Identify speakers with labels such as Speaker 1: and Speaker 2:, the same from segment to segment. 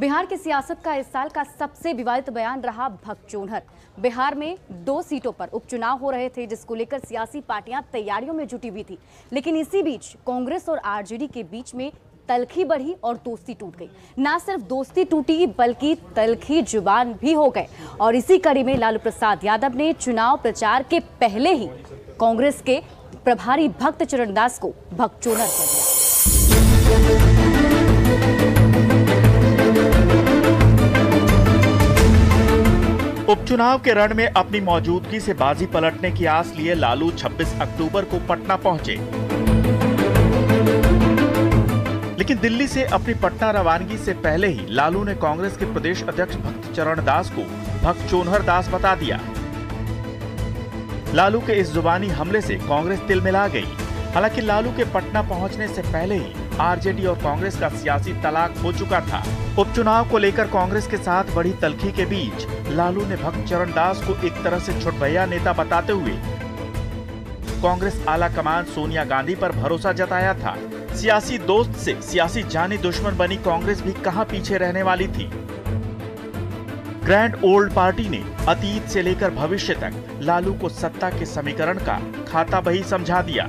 Speaker 1: बिहार की सियासत का इस साल का सबसे विवादित बयान रहा भगचोनहर। बिहार में 2 सीटों पर उपचुनाव हो रहे थे, जिसको लेकर सियासी पार्टियां तैयारियों में जुटी हुई थी। लेकिन इसी बीच कांग्रेस और आरजेडी के बीच में तलखी बढ़ी और दोस्ती टूट गई। ना सिर्फ दोस्ती टूटी बल्कि तलखी जुबान भी हो गए। और इसी कड़ी में लालू प्रसाद यादव ने चुनाव प्रचार के पहले ही कांग्रेस के प्रभारी भक्त चरणदास को भगचोनहर कर दिया।
Speaker 2: उपचुनाव के रण में अपनी मौजूदगी से बाजी पलटने की आस लिए लालू 26 अक्टूबर को पटना पहुंचे। लेकिन दिल्ली से अपनी पटना रवानगी से पहले ही लालू ने कांग्रेस के प्रदेश अध्यक्ष भक्त चरणदास को भगचोनहर दास बता दिया। लालू के इस जुबानी हमले से कांग्रेस तिलमिला गई। हालांकि लालू के पटना पहुंचने से पहले ही आरजेडी और कांग्रेस का सियासी तलाक हो चुका था। उपचुनाव को लेकर कांग्रेस के साथ बढ़ी तलखी के बीच लालू ने भक्त चरणदास को एक तरह से छुटभैया नेता बताते हुए कांग्रेस आला कमान सोनिया गांधी पर भरोसा जताया था। सियासी दोस्त से सियासी जानी दुश्मन बनी कांग्रेस भी कहां पीछे रहने वाली थी। ग्रैंड ओल्ड पार्टी ने अतीत से लेकर भविष्य तक लालू को सत्ता के समीकरण का खाता बही समझा दिया।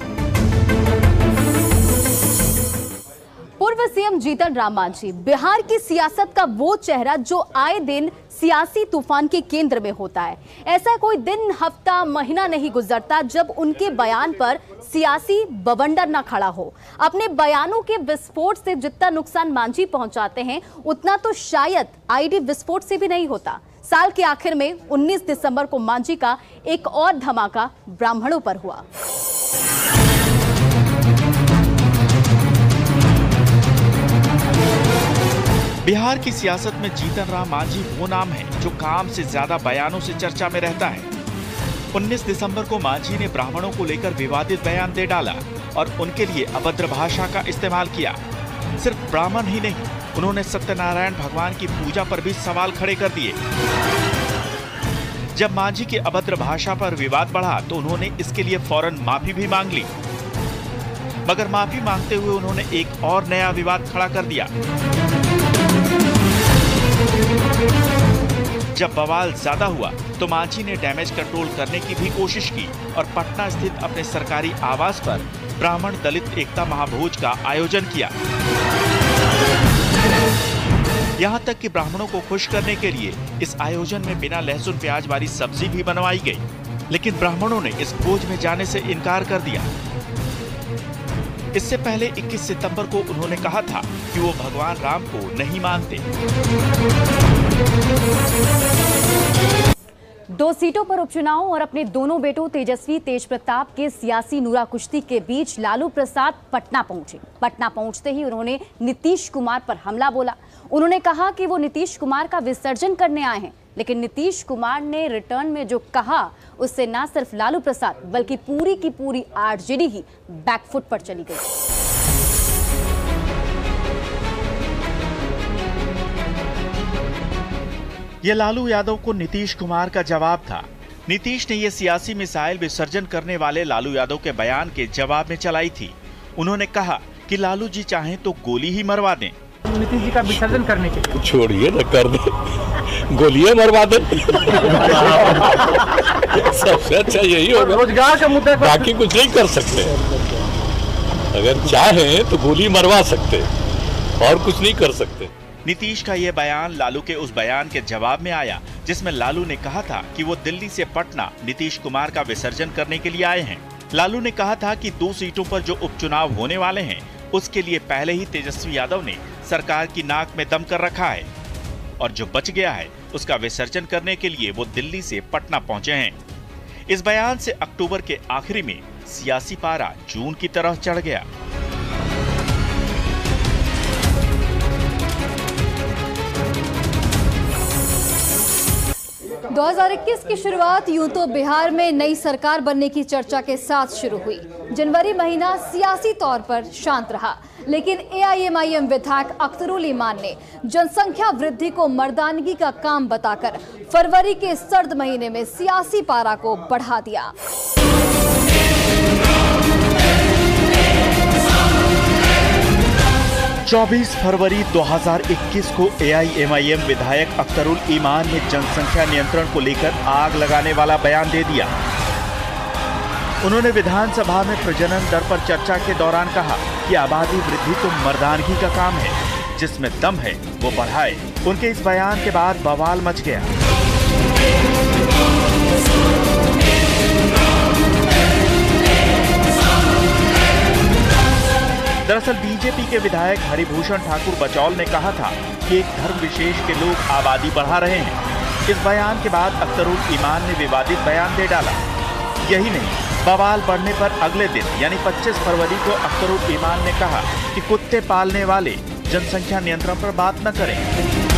Speaker 1: पूर्व सीएम जीतन राम मांझी बिहार की सियासत का वो चेहरा जो आए दिन सियासी तूफान के केंद्र में होता है। ऐसा कोई दिन, हफ्ता, महीना नहीं गुजरता जब उनके बयान पर सियासी बवंडर ना खड़ा हो। अपने बयानों के विस्फोट से जितना नुकसान मांझी पहुंचाते हैं, उतना तो शायद आईडी विस्फोट से भी नहीं होता। साल के आखिर में 19 दिसंबर को मांझी का एक और धमाका ब्राह्मणों पर हुआ।
Speaker 2: बिहार की सियासत में जीतन राम मांझी वो नाम है जो काम से ज्यादा बयानों से चर्चा में रहता है। 19 दिसंबर को मांझी ने ब्राह्मणों को लेकर विवादित बयान दे डाला और उनके लिए अभद्र भाषा का इस्तेमाल किया। सिर्फ ब्राह्मण ही नहीं, उन्होंने सत्यनारायण भगवान की पूजा पर भी सवाल खड़े कर दिए। जब मांझी की अभद्र भाषा पर विवाद बढ़ा तो उन्होंने इसके लिए फौरन माफी भी मांग ली। मगर माफी मांगते हुए उन्होंने एक और नया विवाद खड़ा कर दिया। जब बवाल ज्यादा हुआ तो मांझी ने डैमेज कंट्रोल करने की भी कोशिश की और पटना स्थित अपने सरकारी आवास पर ब्राह्मण दलित एकता महाभोज का आयोजन किया। यहां तक कि ब्राह्मणों को खुश करने के लिए इस आयोजन में बिना लहसुन प्याज वाली सब्जी भी बनवाई गई। लेकिन ब्राह्मणों ने इस भोज में जाने से इनकार कर दिया। इससे पहले 21 सितंबर को उन्होंने कहा था कि वो भगवान राम को नहीं मानते।
Speaker 1: 2 सीटों पर उपचुनाव और अपने दोनों बेटों तेजस्वी तेज प्रताप के सियासी नूरा कुश्ती के बीच लालू प्रसाद पटना पहुंचे। पटना पहुंचते ही उन्होंने नीतीश कुमार पर हमला बोला। उन्होंने कहा कि वो नीतीश कुमार का विसर्जन करने आए हैं। लेकिन नीतीश कुमार ने रिटर्न में जो कहा, उससे ना सिर्फ लालू प्रसाद बल्कि पूरी की पूरी आरजेडी ही बैकफुट पर चली गई।
Speaker 2: ये लालू यादव को नीतीश कुमार का जवाब था। नीतीश ने ये सियासी मिसाइल विसर्जन करने वाले लालू यादव के बयान के जवाब में चलाई थी। उन्होंने कहा कि लालू जी चाहें तो गोली ही मरवा दें।
Speaker 3: नीतीश जी का विसर्जन करने के लिए
Speaker 4: छोड़िए न, कर दे, गोलियां मरवा दे। सबसे अच्छा यही होगा।
Speaker 3: रोजगार का मुद्दा,
Speaker 4: बाकी कुछ नहीं कर सकते। अगर चाहें तो गोली मरवा सकते, और कुछ नहीं कर सकते।
Speaker 2: नीतीश का यह बयान लालू के उस बयान के जवाब में आया जिसमें लालू ने कहा था कि वो दिल्ली से पटना नीतीश कुमार का विसर्जन करने के लिए आए हैं। लालू ने कहा था कि 2 सीटों पर जो उपचुनाव होने वाले हैं, उसके लिए पहले ही तेजस्वी यादव ने सरकार की नाक में दम कर रखा है और जो बच गया है उसका विसर्जन करने के लिए वो दिल्ली से पटना पहुंचे हैं। इस बयान से अक्टूबर के आखिरी में सियासी पारा जून की तरफ चढ़ गया।
Speaker 5: – 2021 की शुरुआत यूं तो बिहार में नई सरकार बनने की चर्चा के साथ शुरू हुई। जनवरी महीना सियासी तौर पर शांत रहा, लेकिन एआईएमआईएम विधायक अख्तरुल इमान ने जनसंख्या वृद्धि को मर्दानगी का काम बताकर फरवरी के सर्द महीने में सियासी पारा को बढ़ा दिया।
Speaker 2: 24 फरवरी 2021 को AIMIM विधायक अख्तरुल ईमान ने जनसंख्या नियंत्रण को लेकर आग लगाने वाला बयान दे दिया। उन्होंने विधानसभा में प्रजनन दर पर चर्चा के दौरान कहा कि आबादी वृद्धि तो मर्दानगी का काम है, जिसमें दम है वो बढ़ाए। उनके इस बयान के बाद बवाल मच गया। दरअसल बीजेपी के विधायक हरिभूषण ठाकुर बचौल ने कहा था कि एक धर्म विशेष के लोग आबादी बढ़ा रहे हैं। इस बयान के बाद अख्तरुल ईमान ने विवादित बयान दे डाला। यही नहीं, बवाल बढ़ने पर अगले दिन यानी 25 फरवरी को अख्तरुल ईमान ने कहा कि कुत्ते पालने वाले जनसंख्या नियंत्रण पर बात न करें।